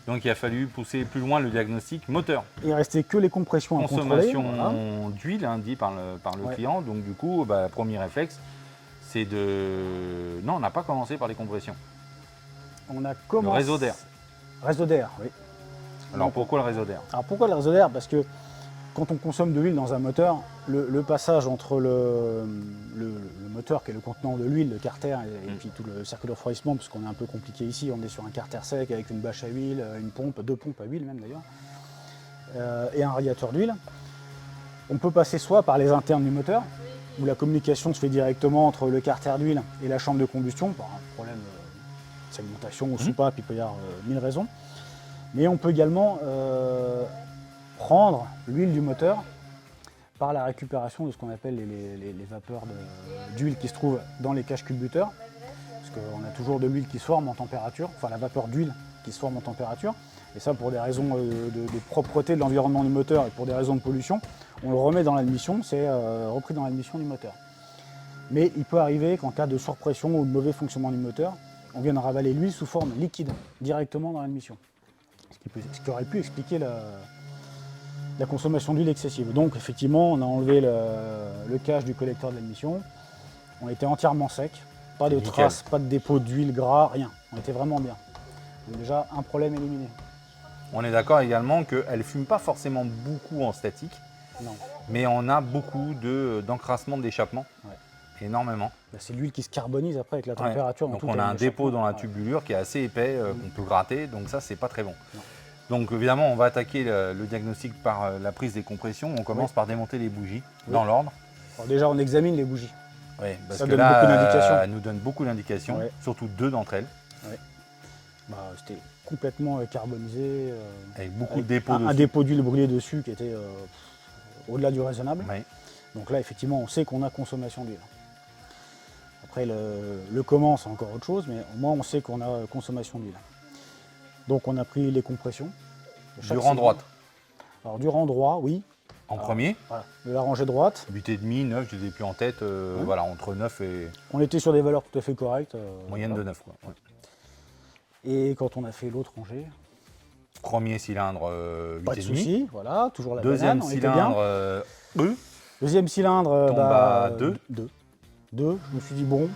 Donc il a fallu pousser plus loin le diagnostic moteur. Il ne restait que les compressions à contrôler. Consommation d'huile, dit par le client. Donc du coup, premier réflexe, c'est de... Non, on n'a pas commencé par les compressions. On a commencé... Le réseau d'air. Réseau d'air, oui. Alors pourquoi le réseau d'air? Alors pourquoi le réseau d'air? Parce que quand on consomme de l'huile dans un moteur, le passage entre le moteur qui est le contenant de l'huile, le carter, et puis tout le circuit de refroidissement, parce qu'on est un peu compliqué ici, on est sur un carter sec avec une bâche à huile, une pompe, 2 pompes à huile même d'ailleurs, et un radiateur d'huile. On peut passer soit par les internes du moteur, où la communication se fait directement entre le carter d'huile et la chambre de combustion, par un problème de segmentation ou soupape, il peut y avoir 1000 raisons. Mais on peut également prendre l'huile du moteur par la récupération de ce qu'on appelle les vapeurs d'huile qui se trouvent dans les caches culbuteurs, parce qu'on a toujours de l'huile qui se forme en température, enfin la vapeur d'huile qui se forme en température, et ça pour des raisons de propreté de l'environnement du moteur et pour des raisons de pollution, on le remet dans l'admission, c'est repris dans l'admission du moteur. Mais il peut arriver qu'en cas de surpression ou de mauvais fonctionnement du moteur, on vienne ravaler l'huile sous forme liquide directement dans l'admission, ce qui aurait pu expliquer la consommation d'huile excessive. Donc effectivement, on a enlevé le cache du collecteur de l'admission. On était entièrement sec, pas de traces, pas de dépôt d'huile gras, rien. On était vraiment bien. Donc déjà, un problème éliminé. On est d'accord également qu'elle ne fume pas forcément beaucoup en statique, non. Mais on a beaucoup d'encrassement d'échappement, énormément. C'est l'huile qui se carbonise après avec la température. Donc on a un dépôt dans la tubulure qui est assez épais, qu'on peut gratter, donc ça c'est pas très bon. Non. Donc évidemment, on va attaquer le diagnostic par la prise des compressions. On commence par démonter les bougies, dans l'ordre. Déjà, on examine les bougies. Oui, parce ça que donne là, beaucoup d'indications. Elle nous donne beaucoup d'indications, surtout 2 d'entre elles. Ouais. C'était complètement carbonisé. Avec beaucoup de dépôts dessus. Un dépôt d'huile brûlée dessus qui était au-delà du raisonnable. Oui. Donc là, effectivement, on sait qu'on a consommation d'huile. Après, le comment, c'est encore autre chose, mais au moins, on sait qu'on a consommation d'huile. Donc on a pris les compressions. Du rang droite. Alors du rang droit, oui. En premier. Voilà, de la rangée droite. 8,5, 9, je ne les ai plus en tête. Voilà, entre 9 et... On était sur des valeurs tout à fait correctes. Moyenne de 9, quoi. Ouais. Et quand on a fait l'autre rangée. Premier cylindre, 8,5. Pas de souci, voilà, toujours la Deuxième banane, cylindre, E. Deuxième cylindre, tombe à 2. 2. Je me suis dit, bon,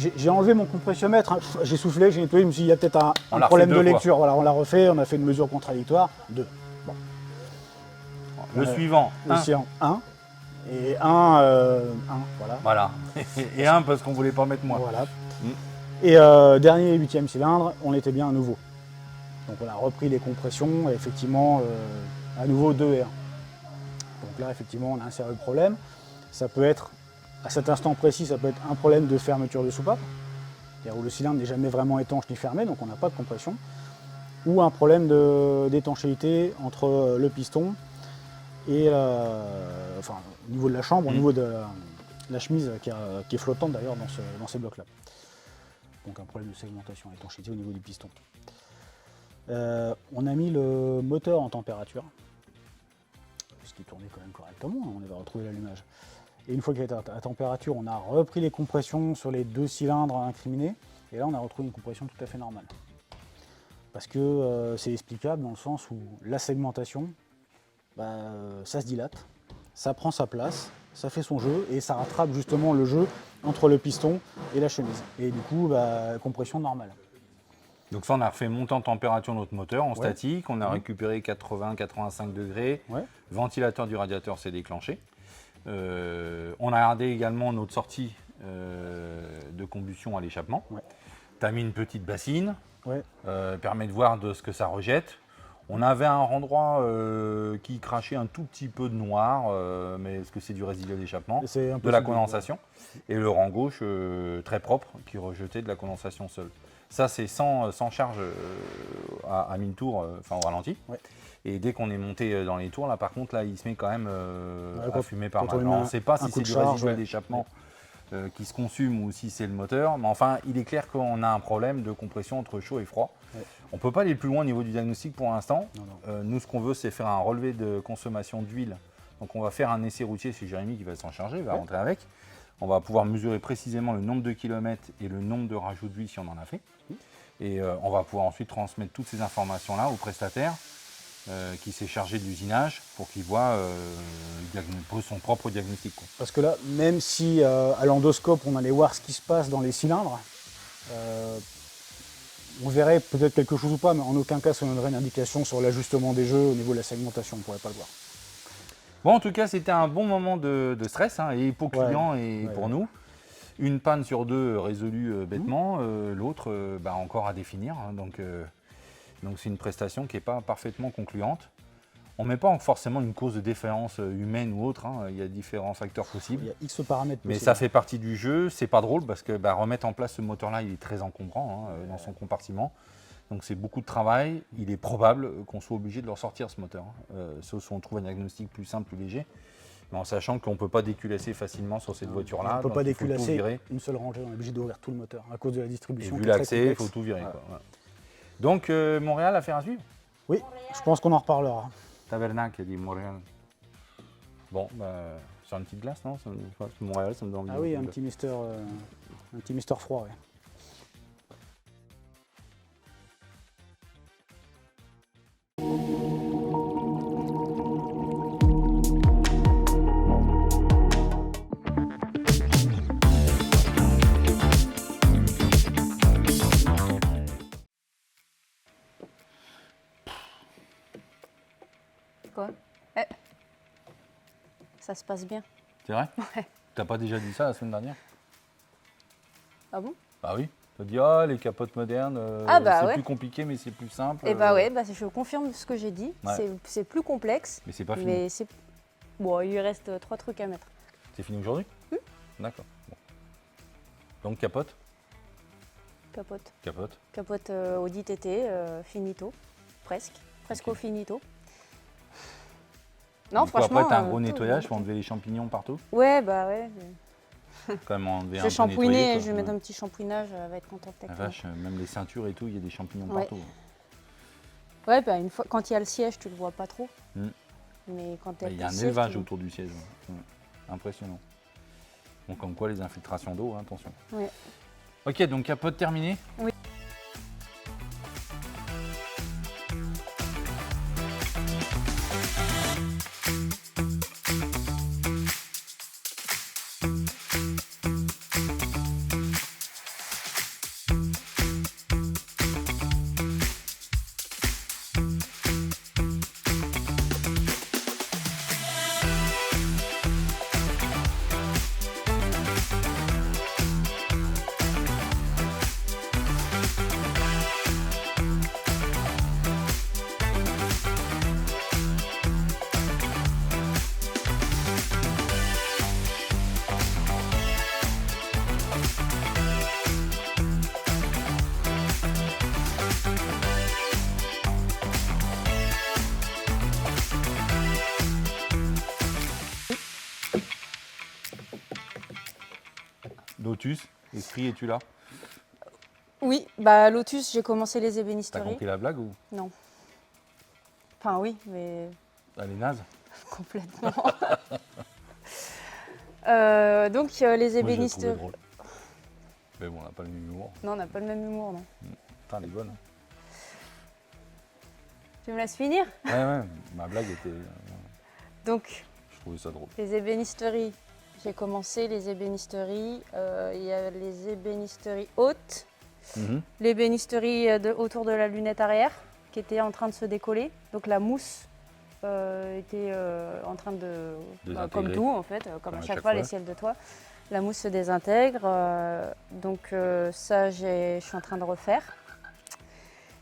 j'ai enlevé mon compressiomètre, j'ai soufflé, j'ai nettoyé, je me suis dit, il y a peut-être un problème de lecture. Voilà, on l'a refait, on a fait une mesure contradictoire, 2. Bon. Le suivant, le suivant, 1. Et 1, voilà. Voilà. Et 1 parce qu'on ne voulait pas mettre moins. Voilà. Et dernier 8e cylindre, on était bien à nouveau. Donc on a repris les compressions, et effectivement, à nouveau 2 et 1. Donc là, effectivement, on a inséré le problème. Ça peut être, à cet instant précis, ça peut être un problème de fermeture de soupape, c'est-à-dire où le cylindre n'est jamais vraiment étanche ni fermé, donc on n'a pas de compression, ou un problème d'étanchéité entre le piston et au niveau de la chambre, au niveau de la chemise qui est flottante d'ailleurs dans ces blocs-là. Donc un problème de segmentation, étanchéité au niveau du piston. On a mis le moteur en température, puisqu'il tournait quand même correctement, on avait retrouvé l'allumage. Et une fois qu'il était à température, on a repris les compressions sur les 2 cylindres incriminés, et là on a retrouvé une compression tout à fait normale. Parce que c'est explicable dans le sens où la segmentation, ça se dilate, ça prend sa place, ça fait son jeu, et ça rattrape justement le jeu entre le piston et la chemise. Et du coup, compression normale. Donc ça, on a refait monter en température notre moteur en Ouais. statique, on a récupéré 80-85 degrés, Ouais. ventilateur du radiateur s'est déclenché. On a gardé également notre sortie de combustion à l'échappement. Ouais. Tu as mis une petite bassine, Ouais. permet de voir de ce que ça rejette. On avait un endroit qui crachait un tout petit peu de noir, mais est-ce que c'est du résidu d'échappement, C'est de impossible la de condensation. Et le rang gauche très propre qui rejetait de la condensation seule. Ça, c'est sans charge à 1000 tours, au ralenti. Ouais. Et dès qu'on est monté dans les tours, là, par contre, là, il se met quand même à fumer pas quand on mal. lui met Alors, on ne sait pas un si coup c'est de du charge, résiduel ouais. d'échappement qui se consume ou si c'est le moteur. Mais enfin, il est clair qu'on a un problème de compression entre chaud et froid. Ouais. On ne peut pas aller plus loin au niveau du diagnostic pour l'instant. Non, non. Nous, ce qu'on veut, c'est faire un relevé de consommation d'huile. Donc, on va faire un essai routier. C'est Jérémy qui va s'en charger, il va rentrer avec. On va pouvoir mesurer précisément le nombre de kilomètres et le nombre de rajouts d'huile si on en a fait. Et on va pouvoir ensuite transmettre toutes ces informations-là au prestataire qui s'est chargé de l'usinage pour qu'il voit son propre diagnostic, quoi. Parce que là, même si à l'endoscope, on allait voir ce qui se passe dans les cylindres, on verrait peut-être quelque chose ou pas, mais en aucun cas ça donnerait une indication sur l'ajustement des jeux au niveau de la segmentation, on ne pourrait pas le voir. Bon, en tout cas, c'était un bon moment de stress, et pour le Ouais, client et ouais, pour ouais. nous. Une panne sur deux résolue bêtement, l'autre encore à définir. Donc c'est une prestation qui n'est pas parfaitement concluante. On ne met pas forcément une cause de défaillance humaine ou autre, il y a différents facteurs Il possibles. y a X paramètres Mais possibles. ça fait partie du jeu, c'est pas drôle parce que remettre en place ce moteur-là, il est très encombrant dans son compartiment. Donc c'est beaucoup de travail. Il est probable qu'on soit obligé de le ressortir ce moteur. Sauf si on trouve un diagnostic plus simple, plus léger. Mais en sachant qu'on ne peut pas déculasser facilement sur cette voiture-là. On ne peut donc pas il faut tout déculasser virer. une seule rangée, on est obligé d'ouvrir tout le moteur à cause de la Et distribution. vu qui est très l'accès, il complexe. faut tout virer, Ouais. quoi. Ouais. Donc Montréal, affaire à suivre. Oui, je pense qu'on en reparlera. Tabernacle, il dit Montréal. Bon, sur une petite glace, non? Montréal, ça me donne envie. Ah oui, un petit Mister froid. Ouais. Quoi Ça se passe bien. C'est vrai? Ouais. T'as pas déjà dit ça la semaine dernière? Ah bon? Bah oui. T'as dit, les capotes modernes, c'est ouais. plus compliqué, mais c'est plus simple. Eh bah ouais, je confirme ce que j'ai dit. Ouais. C'est plus complexe, Mais c'est pas fini. mais c'est... Bon, il lui reste 3 trucs à mettre. C'est fini aujourd'hui? D'accord. Bon. Donc capote? Capote. Capote. Capote Audi TT, finito. Presque Ok. au finito. Non, Du coup, franchement... après, t'as un gros tout- nettoyage pour enlever les champignons partout. Ouais, bah ouais. Quand même enlever Je un vais peu shampouiner, nettoyer, je vais quoi. mettre un petit shampouinage, elle va être contente La avec moi. vache, même les ceintures et tout, il y a des champignons Ouais. partout. Ouais, bah une fois, quand il y a le siège, tu le vois pas trop. Mm. Mais quand Il y a un le siège, élevage tu- autour du siège. Ouais. Impressionnant. Bon, comme quoi les infiltrations d'eau, attention. Ouais. Ok, donc capote terminée. Oui. Lotus, Esprit, es-tu là? Oui, bah Lotus, j'ai commencé les T'as ébénisteries. compris la blague ou Non. Enfin oui, mais elle est naze? complètement. Donc les Moi, je l'ai trouvé ébénisteries. drôle. Mais bon, on n'a pas le même humour. Non, on n'a pas le même humour, non. Putain, elle est bonne. Tu me laisses finir? Ouais, ma blague était. Donc Je trouvais ça drôle. les ébénisteries. J'ai commencé les ébénisteries. Il y a les ébénisteries hautes, l'ébénisterie autour de la lunette arrière qui était en train de se décoller. Donc la mousse était en train de, comme Désintégrer. tout en fait, comme à chaque fois les ciels de toit, la mousse se désintègre. Donc ça, je suis en train de refaire.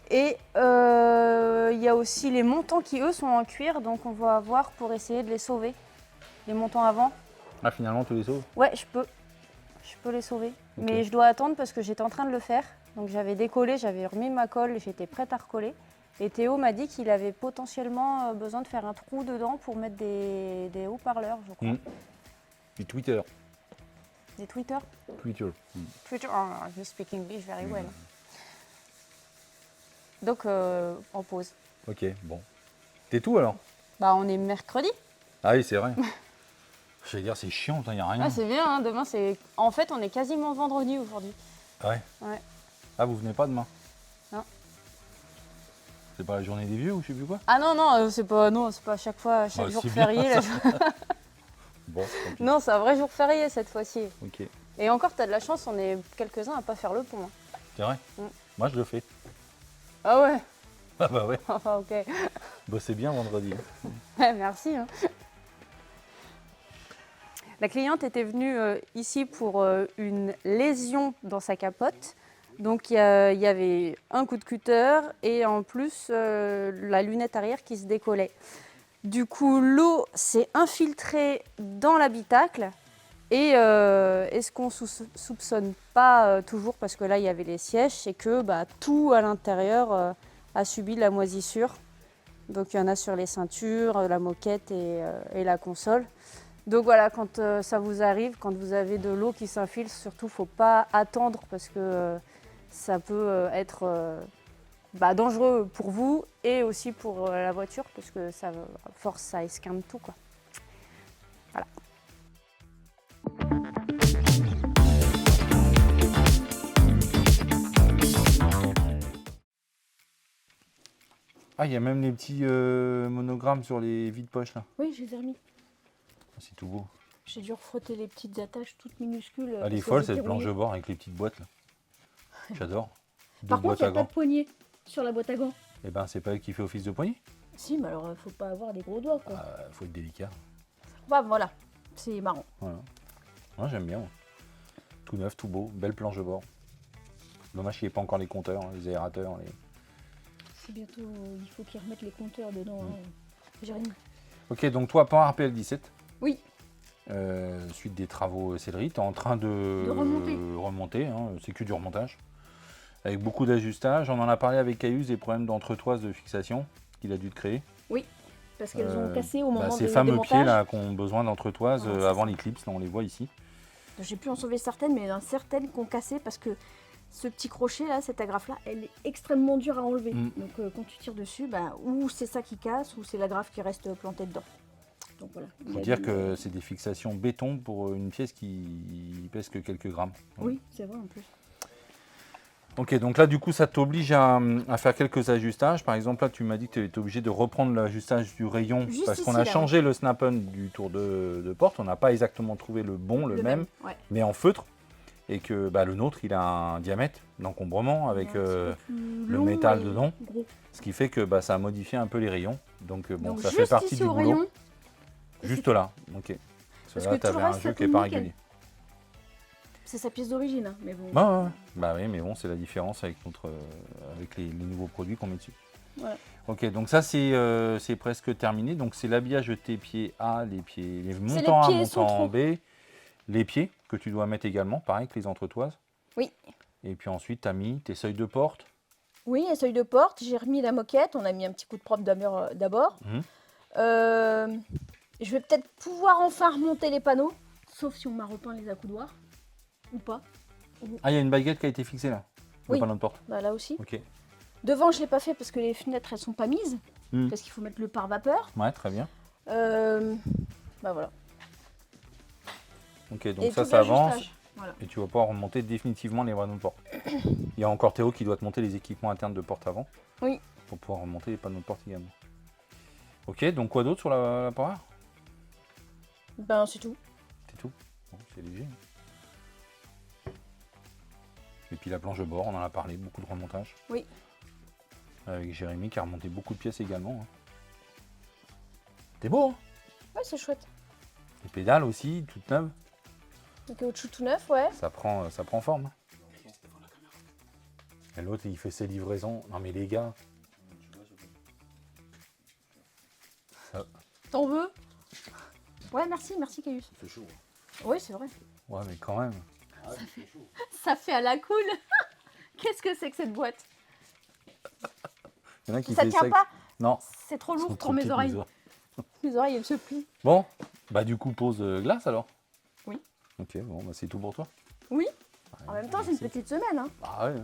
Et il y a aussi les montants qui eux sont en cuir, donc on va voir pour essayer de les sauver. Les montants avant. Ah, finalement, tu les sauves? Ouais, je peux les sauver. Mais je dois attendre parce que j'étais en train de le faire. Donc j'avais décollé, j'avais remis ma colle, j'étais prête à recoller. Et Théo m'a dit qu'il avait potentiellement besoin de faire un trou dedans pour mettre des haut-parleurs, je crois. Du Twitter. Des tweeters. Twitter. Twitter, oh, you speak English very well. Donc en pause. Ok, bon. T'es tout alors? Bah on est mercredi. Ah oui, c'est vrai. Je vais dire, c'est chiant, il n'y a rien. Ah c'est bien, hein, demain c'est... En fait on est quasiment vendredi aujourd'hui. Ouais. Ouais. Ah, vous venez pas demain? Non. C'est pas la journée des vieux ou je sais plus quoi? Ah non, c'est pas à chaque fois, chaque Bah, jour c'est bien, férié. ça. Là. Bon, tant pis. Non, c'est un vrai jour férié cette fois-ci. Ok, Et encore, t'as de la chance, on est quelques-uns à pas faire le pont. Hein. c'est vrai. Moi, je le fais. Ah ouais. Ah bah ouais. Enfin, ok. Bossez bien vendredi. Ouais, merci. Hein. La cliente était venue ici pour une lésion dans sa capote. Donc il y avait un coup de cutter et en plus la lunette arrière qui se décollait. Du coup, l'eau s'est infiltrée dans l'habitacle. Et ce qu'on soupçonne pas toujours, parce que là il y avait les sièges, c'est que tout à l'intérieur a subi de la moisissure. Donc il y en a sur les ceintures, la moquette et la console. Donc voilà, quand ça vous arrive, quand vous avez de l'eau qui s'infiltre, surtout faut pas attendre parce que ça peut être dangereux pour vous et aussi pour la voiture parce que ça force, ça esquinte tout quoi. Voilà. Ah, il y a même les petits monogrammes sur les vides-poches là. Oui, je les ai remis. C'est tout beau. J'ai dû refrotter les petites attaches toutes minuscules. Elle est folle cette planche de bord avec les petites boîtes là. J'adore. Par contre, il n'y a pas de poignée sur la boîte à gants. Eh ben, c'est pas elle qui fait office de poignée. Si, mais alors, faut pas avoir des gros doigts, quoi. Faut être délicat. Bah, voilà, c'est marrant. Voilà. Moi, j'aime bien. Moi. Tout neuf, tout beau, belle planche de bord. Dommage qu'il n'y ait pas encore les compteurs, les aérateurs. C'est bientôt, il faut qu'ils remettent les compteurs dedans. Jérémy. Ok, donc toi, pas un RPL17. Oui. Suite des travaux sellerie, tu es en train de remonter hein, c'est que du remontage. Avec beaucoup d'ajustage. On en a parlé avec Cayuse des problèmes d'entretoise de fixation qu'il a dû te créer. Oui, parce qu'elles ont cassé au moment de Ces le fameux démontage. pieds là qui ont besoin d'entretoise Ouais, c'est avant ça. l'éclipse, là on les voit ici. J'ai pu en sauver certaines, mais il y en a certaines qui ont cassé parce que ce petit crochet là, cette agrafe là, elle est extrêmement dure à enlever. Donc quand tu tires dessus, ou c'est ça qui casse, ou c'est l'agrafe qui reste plantée dedans. Donc voilà. Il faut dire que c'est des fixations béton pour une pièce qui pèse que quelques grammes. Oui, c'est vrai en plus. Ok, donc là du coup ça t'oblige à faire quelques ajustages. Par exemple là tu m'as dit que tu étais obligé de reprendre l'ajustage du rayon Juste parce qu'on ici, a là, changé le snap-on du tour de porte. On n'a pas exactement trouvé le bon, le même, ouais. mais en feutre. Et que le nôtre il a un diamètre d'encombrement avec le métal dedans. Gros. Ce qui fait que ça a modifié un peu les rayons. Donc bon, Donc, ça fait juste partie ici du au boulot. rayon, Juste là, ok. Parce Là que tu tout le avais un reste, jeu ça qui n'est pas tourne nickel. régulier. c'est sa pièce d'origine, hein, mais bon. Ouais. Bah oui, mais bon, c'est la différence avec, avec les nouveaux produits qu'on met dessus. Voilà. Ok, donc ça c'est presque terminé. Donc c'est l'habillage de tes pieds A, les C'est montants les A, pieds sont montants trop. B, les pieds que tu dois mettre également, pareil que les entretoises. Oui. Et puis ensuite, tu as mis tes seuils de porte. Oui, un seuil de porte, j'ai remis la moquette, on a mis un petit coup de propre d'abord. Je vais peut-être pouvoir enfin remonter les panneaux, sauf si on m'a repeint les accoudoirs, ou pas. Ah, il y a une baguette qui a été fixée là. Le Oui. panneau de porte. Bah, là aussi. Ok. Devant, je l'ai pas fait parce que les fenêtres, elles sont pas mises. Parce qu'il faut mettre le pare-vapeur. Ouais, très bien. Bah voilà. Ok, donc Et ça, tout ça avance. l'ajustage. Voilà. Et tu vas pouvoir remonter définitivement les panneaux de porte. Il y a encore Théo qui doit te monter les équipements internes de porte avant. Oui. Pour pouvoir remonter les panneaux de porte également. Ok, donc quoi d'autre sur la power? Ben c'est tout. C'est tout. Bon, c'est léger. Et puis la planche de bord, on en a parlé, beaucoup de remontage. Oui. Avec Jérémy qui a remonté beaucoup de pièces également. Hein. T'es beau, hein? Ouais, c'est chouette. Les pédales aussi, toutes neuves. Le caoutchouc tout neuf, ouais. Ça prend forme. Hein. Et l'autre, il fait ses livraisons. Non mais les gars. Ça- T'en veux? Ouais, merci Caius. C'est chaud. Oui, c'est vrai. Ouais mais quand même. Ça fait à la cool. Qu'est-ce que c'est que cette boîte? Il y en a qui Ça fait tient ça. pas? Non. C'est trop elles sont lourd trop pour mes petites, oreilles. Mes oreilles, elles se plient. Bon, bah du coup pause glace alors. Oui. Ok, bon bah c'est tout pour toi. Oui. Ouais, En même temps, c'est une merci. petite semaine. Hein. Ah ouais.